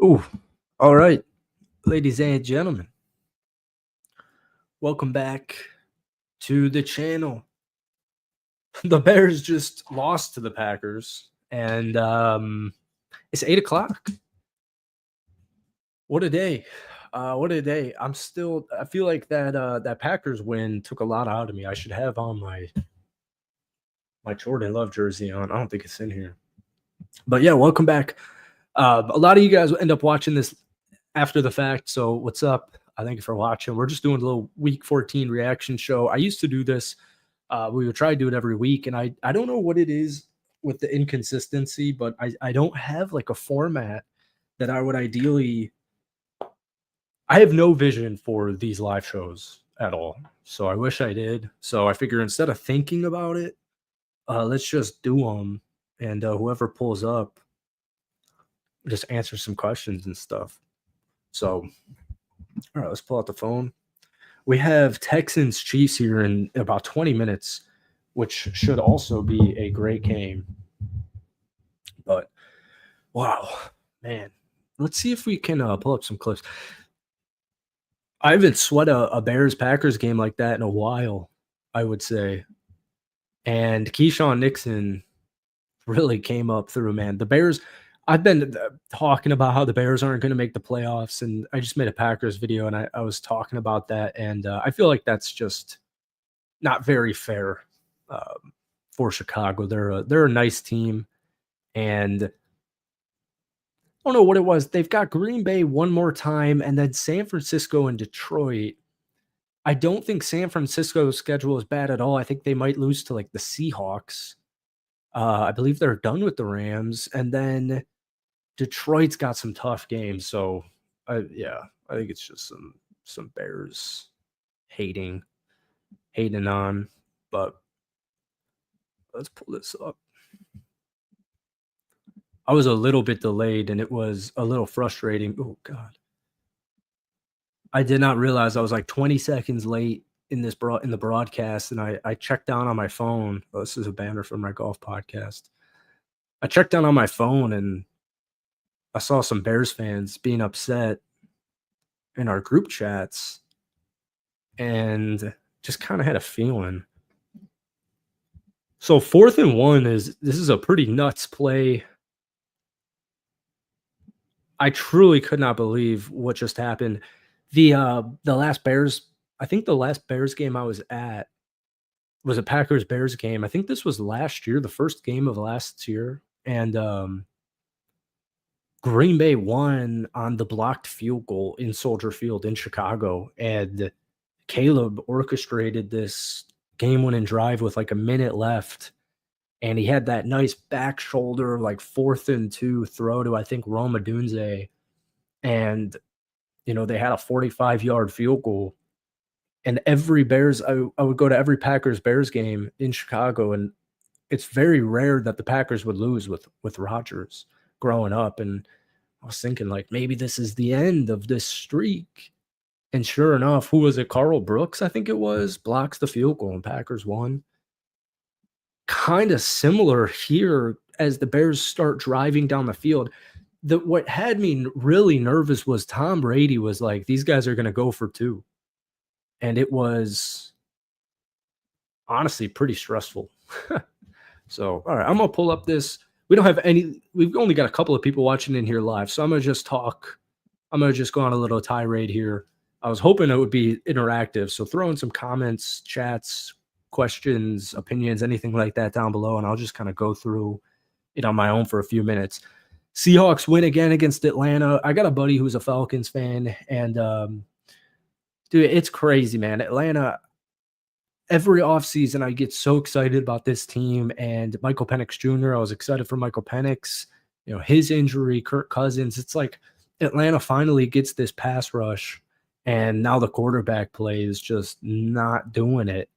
Ooh, all right, ladies and gentlemen, welcome back to the channel. The Bears just lost to the Packers, and it's 8 o'clock. What a day! What a day! I feel like that Packers win took a lot out of me. I should have on my Jordan Love jersey on. I don't think it's in here, but yeah, welcome back. A lot of you guys will end up watching this after the fact. So what's up? I thank you for watching. We're just doing a little week 14 reaction show. I used to do this. We would try to do it every week. And I don't know what it is with the inconsistency, but I don't have like a format that I would ideally. I have no vision for these live shows at all. So I wish I did. So I figure instead of thinking about it, let's just do them. And whoever pulls up, just answer some questions and stuff. So all right, let's pull out the phone. We have Texans Chiefs here in about 20 minutes, which should also be a great game. But wow, man, let's see if we can pull up some clips. I haven't sweat a Bears Packers game like that in a while, I would say. And Keyshawn Nixon really came up through, man. The Bears, I've been talking about how the Bears aren't going to make the playoffs, and I just made a Packers video, and I was talking about that, and I feel like that's just not very fair for Chicago. They're a nice team, and I don't know what it was. They've got Green Bay one more time, and then San Francisco and Detroit. I don't think San Francisco's schedule is bad at all. I think they might lose to like the Seahawks. I believe they're done with the Rams, and then Detroit's got some tough games. So, yeah, I think it's just some Bears hating on. But let's pull this up. I was a little bit delayed, and it was a little frustrating. Oh God, I did not realize I was like 20 seconds late in the broadcast, and I checked down on my phone. Oh, this is a banner from my golf podcast. I checked down on my phone, and I saw some Bears fans being upset in our group chats, and just kind of had a feeling. So 4th and 1 this is a pretty nuts play. I truly could not believe what just happened. The last Bears, I think the last Bears game I was at was a Packers Bears game. I think this was last year, the first game of last year, and Green Bay won on the blocked field goal in Soldier Field in Chicago, and Caleb orchestrated this game-winning drive with like a minute left, and he had that nice back shoulder, like 4th and 2 throw to, I think, Rome Odunze, and, they had a 45-yard field goal. And every Bears, I would go to every Packers-Bears game in Chicago, and it's very rare that the Packers would lose with Rodgers growing up, and I was thinking, like, maybe this is the end of this streak. And sure enough, who was it? Carl Brooks, I think it was, blocks the field goal and Packers won. Kind of similar here as the Bears start driving down the field. What had me really nervous was Tom Brady was like, these guys are going to go for 2. And it was honestly pretty stressful. So, all right, I'm going to pull up this. We've only got a couple of people watching in here live. So I'm going to just talk. I'm going to just go on a little tirade here. I was hoping it would be interactive. So throw in some comments, chats, questions, opinions, anything like that down below. And I'll just kind of go through it on my own for a few minutes. Seahawks win again against Atlanta. I got a buddy who's a Falcons fan. And, dude, it's crazy, man. Atlanta, every offseason, I get so excited about this team. And Michael Penix Jr., I was excited for Michael Penix. His injury, Kirk Cousins. It's like Atlanta finally gets this pass rush. And now the quarterback play is just not doing it.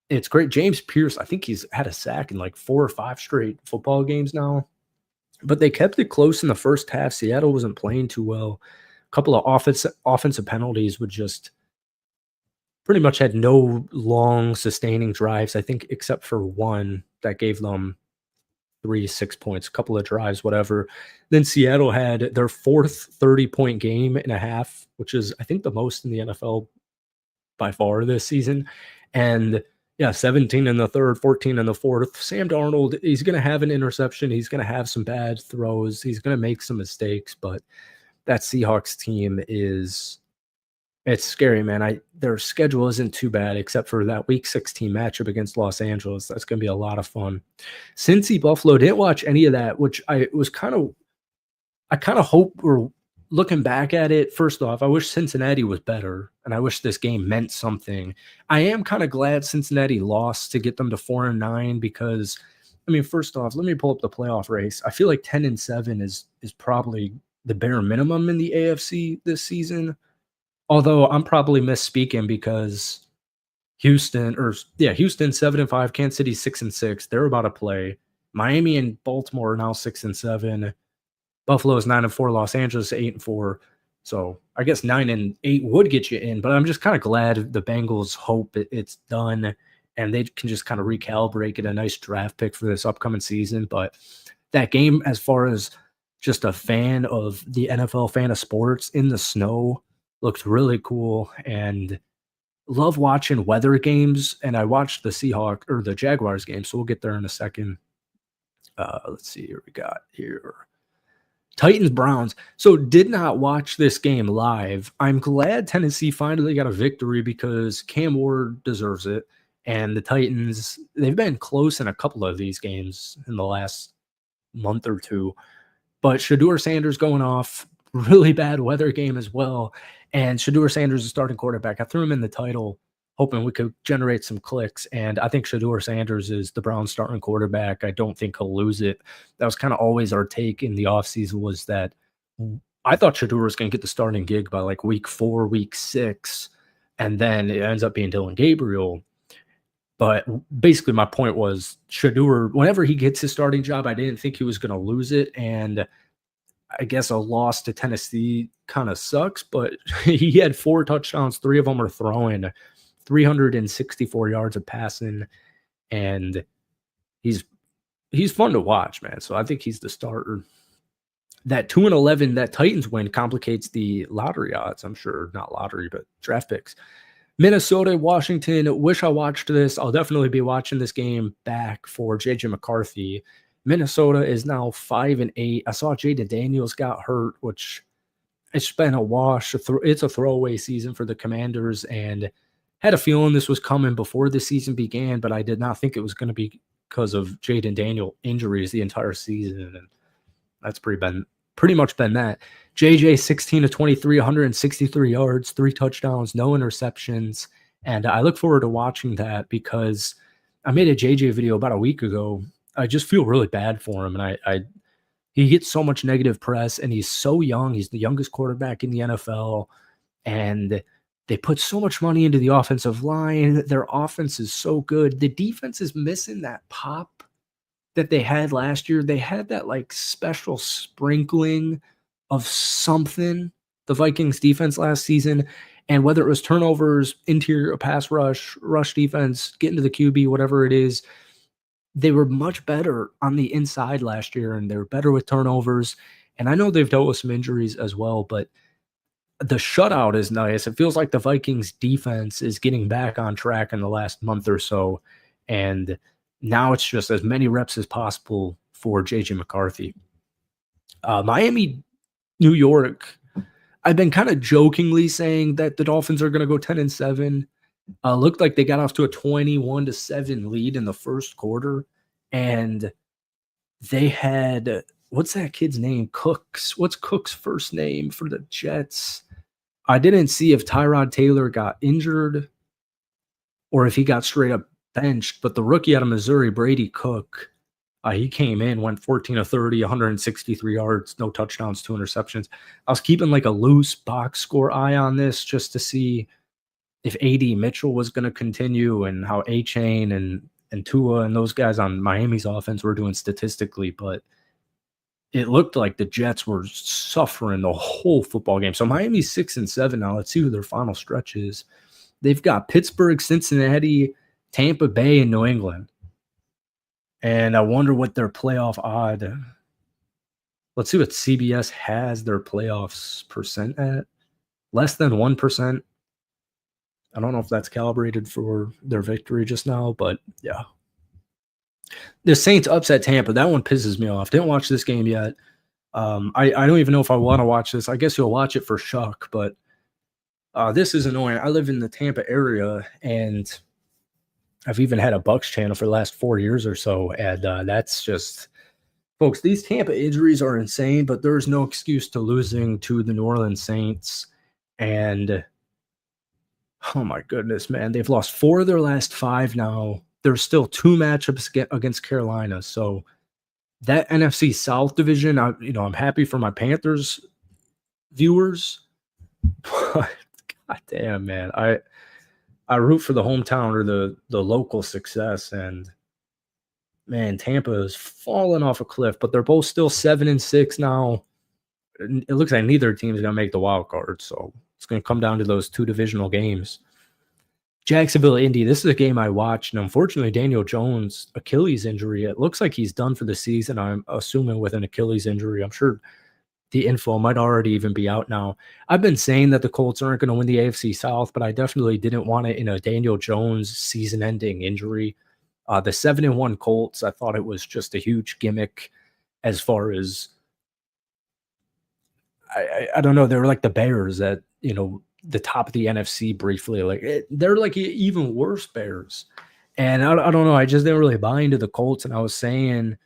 It's great. James Pierce, I think he's had a sack in like 4 or 5 straight football games now. But they kept it close in the first half. Seattle wasn't playing too well. A couple of offensive penalties would just pretty much had no long sustaining drives, I think, except for one that gave them 3, 6 points, a couple of drives, whatever. Then Seattle had their fourth 30-point game and a half, which is, I think, the most in the NFL by far this season. And yeah, 17 in the third, 14 in the fourth. Sam Darnold, he's going to have an interception. He's going to have some bad throws. He's going to make some mistakes, but that Seahawks team is it's scary, man. Their schedule isn't too bad except for that week 16 matchup against Los Angeles. That's going to be a lot of fun. Cincy Buffalo, didn't watch any of that, which I kind of hope we're looking back at it. First off, I wish Cincinnati was better, and I wish this game meant something. I am kind of glad Cincinnati lost to get them to 4-9 because, I mean, first off, let me pull up the playoff race. I feel like 10-7 is probably the bare minimum in the AFC this season. Although I'm probably misspeaking because Houston 7-5, Kansas City 6-6. They're about to play. Miami and Baltimore are now 6-7. Buffalo is 9-4, Los Angeles 8-4. So I guess 9-8 would get you in, but I'm just kind of glad the Bengals hope it's done and they can just kind of recalibrate, get a nice draft pick for this upcoming season. But that game, as far as just a fan of the NFL, fan of sports in the snow, looked really cool and love watching weather games. And I watched the Jaguars game, so we'll get there in a second. Let's see here. We got here Titans Browns. So did not watch this game live. I'm glad Tennessee finally got a victory because Cam Ward deserves it. And the Titans, they've been close in a couple of these games in the last month or two. But Shedeur Sanders going off, really bad weather game as well. And Shedeur Sanders is starting quarterback. I threw him in the title, hoping we could generate some clicks. And I think Shedeur Sanders is the Browns starting quarterback. I don't think he'll lose it. That was kind of always our take in the offseason, was that I thought Shedeur was going to get the starting gig by like week 4, week 6. And then it ends up being Dylan Gabriel. But basically my point was Shedeur, whenever he gets his starting job, I didn't think he was going to lose it. And I guess a loss to Tennessee kind of sucks, but he had 4 touchdowns. 3 of them are throwing, 364 yards of passing, and he's fun to watch, man. So I think he's the starter. That 2-11, that Titans win complicates the lottery odds, I'm sure. Not lottery, but draft picks. Minnesota, Washington. Wish I watched this. I'll definitely be watching this game back for JJ McCarthy. Minnesota is now 5-8. I saw Jaden Daniels got hurt, which it's been a wash. It's a throwaway season for the Commanders, and had a feeling this was coming before the season began, but I did not think it was going to be because of Jaden Daniel injuries the entire season, and that's pretty much been that. JJ 16-23, 163 yards, 3 touchdowns, no interceptions, and I look forward to watching that because I made a JJ video about a week ago. I just feel really bad for him, and he gets so much negative press, and he's so young. He's the youngest quarterback in the NFL, and they put so much money into the offensive line. Their offense is so good. The defense is missing that pop that they had last year. They had that like special sprinkling of something, the Vikings defense last season, and whether it was turnovers, interior pass rush defense, getting to the QB, whatever it is, they were much better on the inside last year, and they were better with turnovers. And I know they've dealt with some injuries as well, but the shutout is nice. It feels like the Vikings defense is getting back on track in the last month or so. And now it's just as many reps as possible for JJ McCarthy. Miami, New York. I've been kind of jokingly saying that the Dolphins are going to go 10-7. Looked like they got off to a 21-7 lead in the first quarter, and they had, what's that kid's name? Cooks. What's Cook's first name for the Jets? I didn't see if Tyrod Taylor got injured or if he got straight up benched, but the rookie out of Missouri, Brady Cook, he came in, went 14-30, 163 yards, no touchdowns, 2 interceptions. I was keeping like a loose box score eye on this just to see if A.D. Mitchell was going to continue and how A-Chain and Tua and those guys on Miami's offense were doing statistically, but it looked like the Jets were suffering the whole football game. So Miami's 6-7 now. Let's see who their final stretch is. They've got Pittsburgh, Cincinnati, Tampa Bay, and New England. And I wonder what their playoff odd. Let's see what CBS has their playoffs percent at. Less than 1%. I don't know if that's calibrated for their victory just now, but yeah. The Saints upset Tampa. That one pisses me off. Didn't watch this game yet. I don't even know if I want to watch this. I guess you'll watch it for Shuck, but this is annoying. I live in the Tampa area, and I've even had a Bucks channel for the last 4 years or so, and that's just folks, these Tampa injuries are insane, but there's no excuse to losing to the New Orleans Saints. And oh my goodness, man, they've lost 4 of their last 5 now. There's still 2 matchups against Carolina. So that NFC South division, I'm happy for my Panthers viewers, but god damn, man, I root for the hometown or the local success, and man, Tampa is falling off a cliff, but they're both still 7-6 now. It looks like neither team is going to make the wild card, so it's going to come down to those 2 divisional games. Jacksonville, Indy. This is a game I watched, and unfortunately, Daniel Jones' Achilles injury. It looks like he's done for the season. I'm assuming with an Achilles injury. I'm sure the info might already even be out now. I've been saying that the Colts aren't going to win the AFC South, but I definitely didn't want it in a Daniel Jones season-ending injury. The 7-1 Colts, I thought it was just a huge gimmick as far as I don't know. They were like the Bears at the top of the NFC briefly. Like they're like even worse Bears, and I don't know. I just didn't really buy into the Colts, and I was saying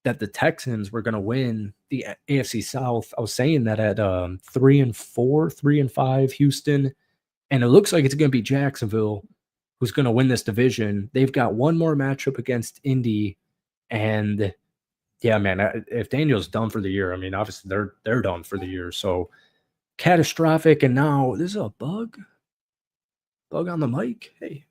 that the Texans were going to win the AFC South. I was saying that at 3-4, 3-5 Houston, and it looks like it's going to be Jacksonville who's going to win this division. They've got one more matchup against Indy, and yeah, man, if Daniel's done for the year, I mean, obviously they're done for the year. So catastrophic. And now this is a bug on the mic. Hey,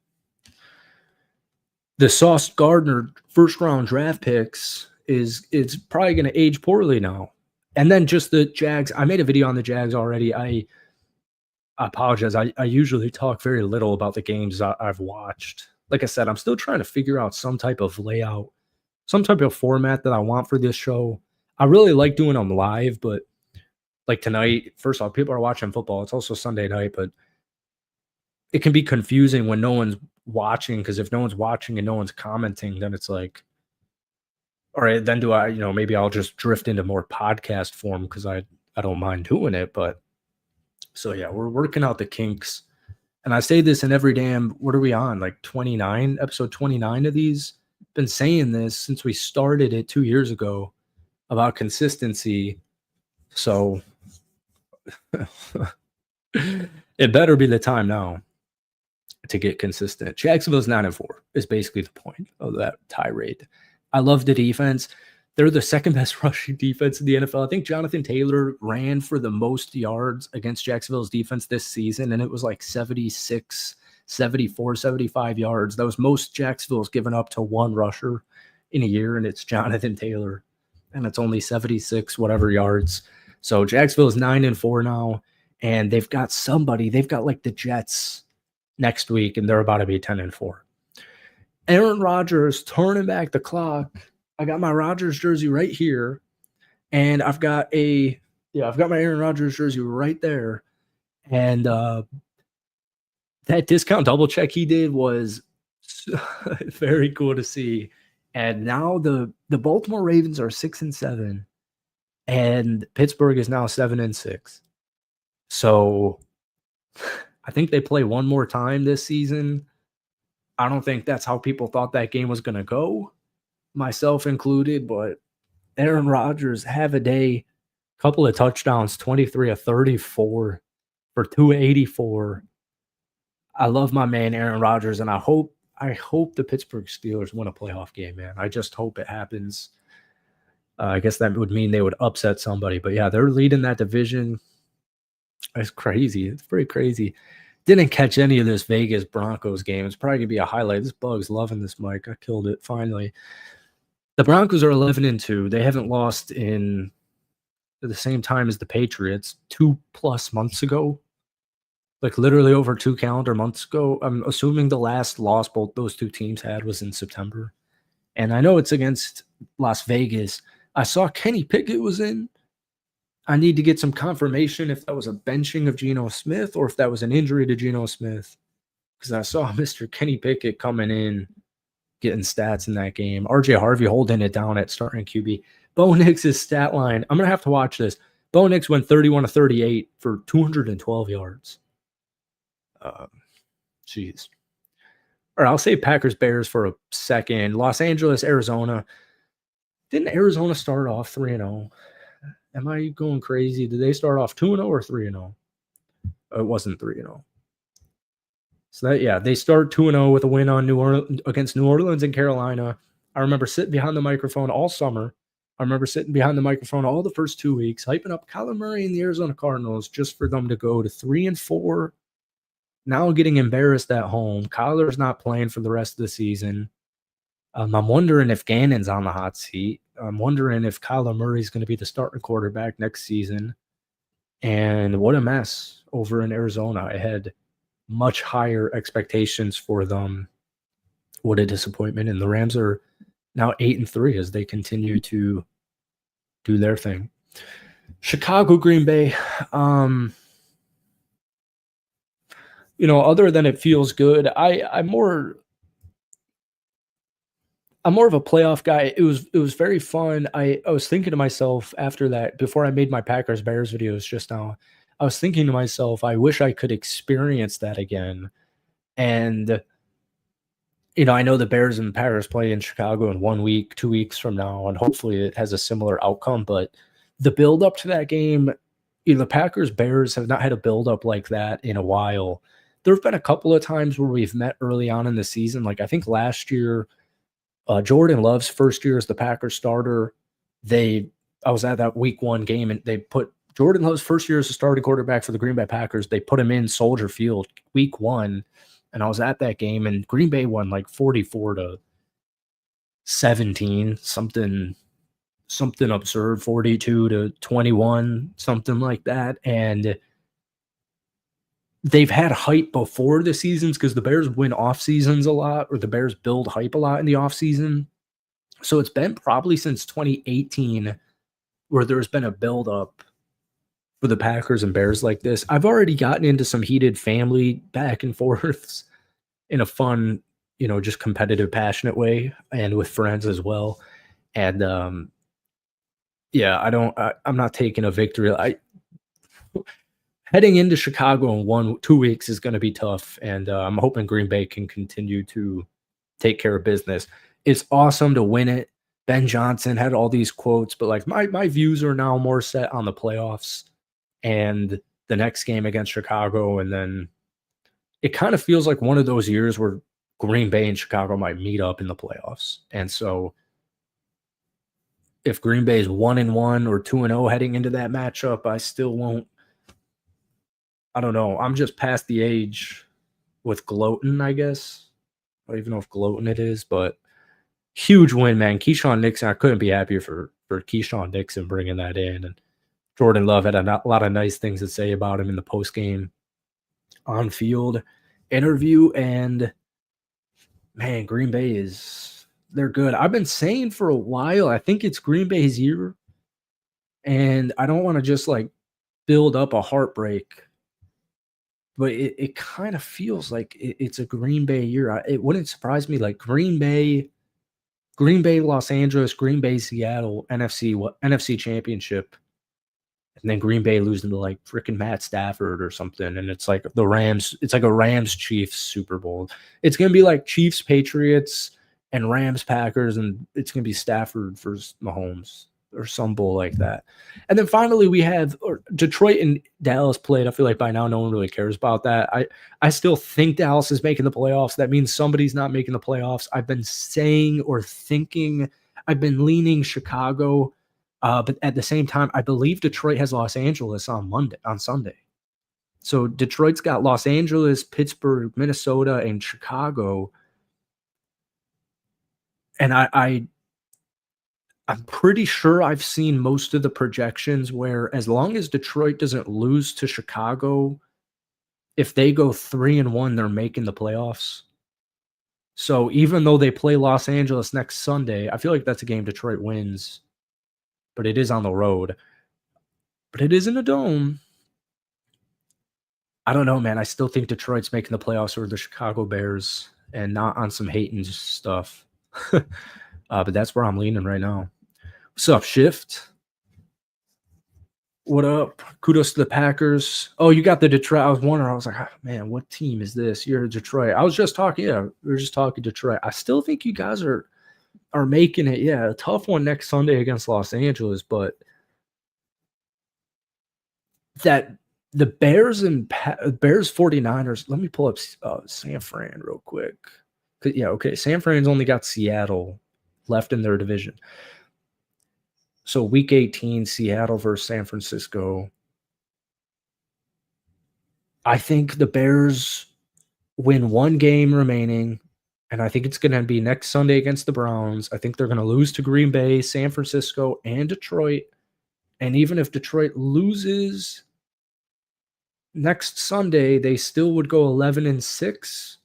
the Sauce Gardner first round draft picks it's probably going to age poorly now. And then just the Jags. I made a video on the Jags already. I apologize. I usually talk very little about the games I've watched. Like I said, I'm still trying to figure out some type of layout, some type of format that I want for this show. I really like doing them live, but like tonight, first off, people are watching football. It's also Sunday night, but it can be confusing when no one's watching, because if no one's watching and no one's commenting, then it's like, all right, then do I, maybe I'll just drift into more podcast form because I don't mind doing it. But so yeah, we're working out the kinks. And I say this in every damn, what are we on? Like 29, episode 29 of these? Been saying this since we started it 2 years ago about consistency. So it better be the time now to get consistent. Jacksonville's 9-4 is basically the point of that tirade. I love the defense. They're the second best rushing defense in the NFL. I think Jonathan Taylor ran for the most yards against Jacksonville's defense this season, and it was like 76, 74, 75 yards. That was most Jacksonville's given up to one rusher in a year, and it's Jonathan Taylor, and it's only 76 whatever yards. So Jacksonville is 9-4 now, and they've got somebody. They've got like the Jets next week, and they're about to be 10-4. Aaron Rodgers turning back the clock. I got my Rodgers jersey right here, and I've got my Aaron Rodgers jersey right there. And that discount double check he did was very cool to see. And now the Baltimore Ravens are 6-7, and Pittsburgh is now 7-6. So I think they play one more time this season. I don't think that's how people thought that game was going to go, myself included, but Aaron Rodgers have a day, couple of touchdowns, 23 of 34 for 284. I love my man Aaron Rodgers, and I hope the Pittsburgh Steelers win a playoff game, man. I just hope it happens. I guess that would mean they would upset somebody, but yeah, they're leading that division. It's crazy. It's pretty crazy. Didn't catch any of this Vegas Broncos game. It's probably going to be a highlight. This bug's loving this mic. I killed it finally. The Broncos are 11-2. They haven't lost in the same time as the Patriots 2+ months ago. Like literally over 2 calendar months ago. I'm assuming the last loss both those two teams had was in September. And I know it's against Las Vegas. I saw Kenny Pickett was in. I need to get some confirmation if that was a benching of Geno Smith or if that was an injury to Geno Smith. Because I saw Mr. Kenny Pickett coming in, getting stats in that game. RJ Harvey holding it down at starting QB. Bo Nix's stat line. I'm going to have to watch this. Bo Nix went 31 to 38 for 212 yards. Jeez. All right, I'll say Packers Bears for a second. Los Angeles, Arizona. Didn't Arizona start off 3-0? Am I going crazy? Did they start off 2-0 or 3-0? It wasn't 3-0. So that, yeah, they start 2-0 with a win on against New Orleans and Carolina. I remember sitting behind the microphone all summer. I remember sitting behind the microphone all the first 2 weeks, hyping up Kyler Murray and the Arizona Cardinals just for them to go to 3-4. Now getting embarrassed at home. Kyler's not playing for the rest of the season. I'm wondering if Gannon's on the hot seat. I'm wondering if Kyler Murray's going to be the starting quarterback next season. And what a mess over in Arizona. I had much higher expectations for them. What a disappointment. And the Rams are now 8-3 as they continue to do their thing. Chicago, Green Bay. Other than it feels good, I'm more of a playoff guy. It was very fun. I was thinking to myself after that, before I made my Packers Bears videos just now, I was thinking to myself, I wish I could experience that again. And I know the Bears and the Packers play in Chicago in 1 week, 2 weeks from now, and hopefully it has a similar outcome. But the build up to that game, the Packers Bears have not had a build up like that in a while. There have been a couple of times where we've met early on in the season. Like I think last year, Jordan Love's first year as the Packers starter, I was at that week 1 game and they put Jordan Love's first year as a starting quarterback for the Green Bay Packers. They put him in Soldier Field week 1, and I was at that game, and Green Bay won like 44-17, something absurd, 42-21, something like that. And they've had hype before the seasons because the Bears win off seasons a lot, or the Bears build hype a lot in the off season. So it's been probably since 2018 where there's been a build up for the Packers and Bears like this. I've already gotten into some heated family back and forths in a fun, just competitive, passionate way, and with friends as well. And I'm not taking a victory. Heading into Chicago in 1-2 weeks is going to be tough, and I'm hoping Green Bay can continue to take care of business. It's awesome to win it. Ben Johnson had all these quotes, but like my views are now more set on the playoffs and the next game against Chicago, and then it kind of feels like one of those years where Green Bay and Chicago might meet up in the playoffs. And so if Green Bay is 1-1 or 2-0 heading into that matchup, I still won't. I don't know. I'm just past the age with gloating, I guess. I don't even know if gloating it is, but huge win, man. Keyshawn Nixon, I couldn't be happier for Keyshawn Nixon bringing that in. And Jordan Love had a lot of nice things to say about him in the postgame on-field interview. And, man, Green Bay they're good. I've been saying for a while, I think it's Green Bay's year. And I don't want to just, build up a heartbreak. But it kind of feels like it's a Green Bay year. It wouldn't surprise me, Green Bay, Los Angeles, Green Bay, Seattle, NFC Championship, and then Green Bay losing to freaking Matt Stafford or something, and it's like the Rams. It's like a Rams Chiefs Super Bowl. It's gonna be like Chiefs Patriots and Rams Packers, and it's gonna be Stafford versus Mahomes or some bull like that. And then finally we have Detroit and Dallas played. I feel like by now no one really cares about that. I still think Dallas is making the playoffs. That means somebody's not making the playoffs. I've been saying or thinking, I've been leaning Chicago, but at the same time, I believe Detroit has Los Angeles on Sunday. So Detroit's got Los Angeles, Pittsburgh, Minnesota, and Chicago. And I'm pretty sure I've seen most of the projections where as long as Detroit doesn't lose to Chicago, if they go 3-1, they're making the playoffs. So even though they play Los Angeles next Sunday, I feel like that's a game Detroit wins, but it is on the road. But it is in a dome. I don't know, man. I still think Detroit's making the playoffs over the Chicago Bears and not on some hating stuff. But that's where I'm leaning right now. What's up, Shift? What up? Kudos to the Packers. Oh, you got the Detroit. I was wondering. I was like, man, what team is this? You're Detroit. I was just talking. Yeah, we were just talking Detroit. I still think you guys are making it. Yeah, a tough one next Sunday against Los Angeles, but that the Bears and Bears 49ers. Let me pull up San Fran real quick. Yeah, okay. San Fran's only got Seattle left in their division. So week 18, Seattle versus San Francisco. I think the Bears win one game remaining, and I think it's going to be next Sunday against the Browns. I think they're going to lose to Green Bay, San Francisco, and Detroit. And even if Detroit loses next Sunday, they still would go 11-6,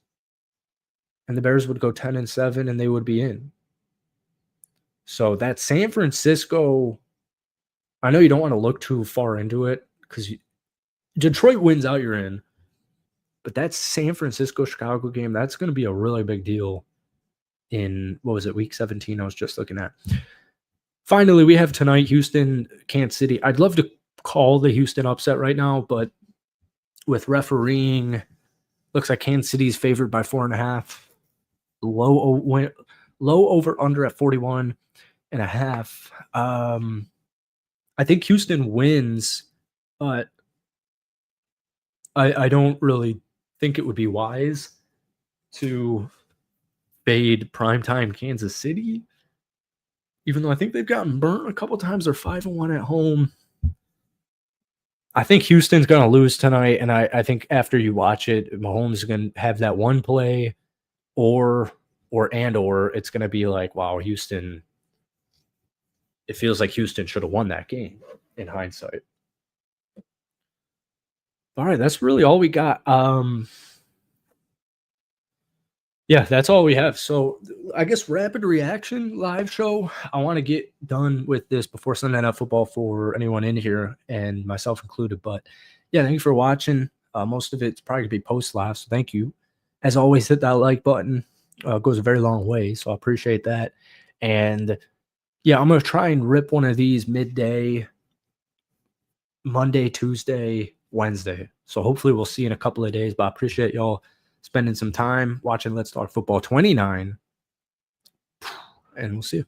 and the Bears would go 10-7, and they would be in. So that San Francisco, I know you don't want to look too far into it because Detroit wins out, you're in. But that San Francisco-Chicago game, that's going to be a really big deal in, what was it, week 17 I was just looking at. Finally, we have tonight Houston, Kansas City. I'd love to call the Houston upset right now, but with refereeing, looks like Kansas City's favored by 4.5. Low over under at 41.5. I think Houston wins, but I don't really think it would be wise to fade primetime Kansas City, even though I think they've gotten burnt a couple times. They're 5-1 at home. I think Houston's going to lose tonight, and I think after you watch it, Mahomes is going to have that one play, or it's going to be like, wow, Houston. It feels like Houston should have won that game in hindsight. All right, that's really all we got. Yeah, that's all we have. So I guess rapid reaction live show. I want to get done with this before Sunday Night Football for anyone in here and myself included. But yeah, thank you for watching. Most of it's probably going to be post live. So thank you. As always, hit that like button. It goes a very long way. So I appreciate that. And yeah, I'm going to try and rip one of these midday, Monday, Tuesday, Wednesday. So hopefully we'll see in a couple of days. But I appreciate y'all spending some time watching Let's Talk Football 29. And we'll see you.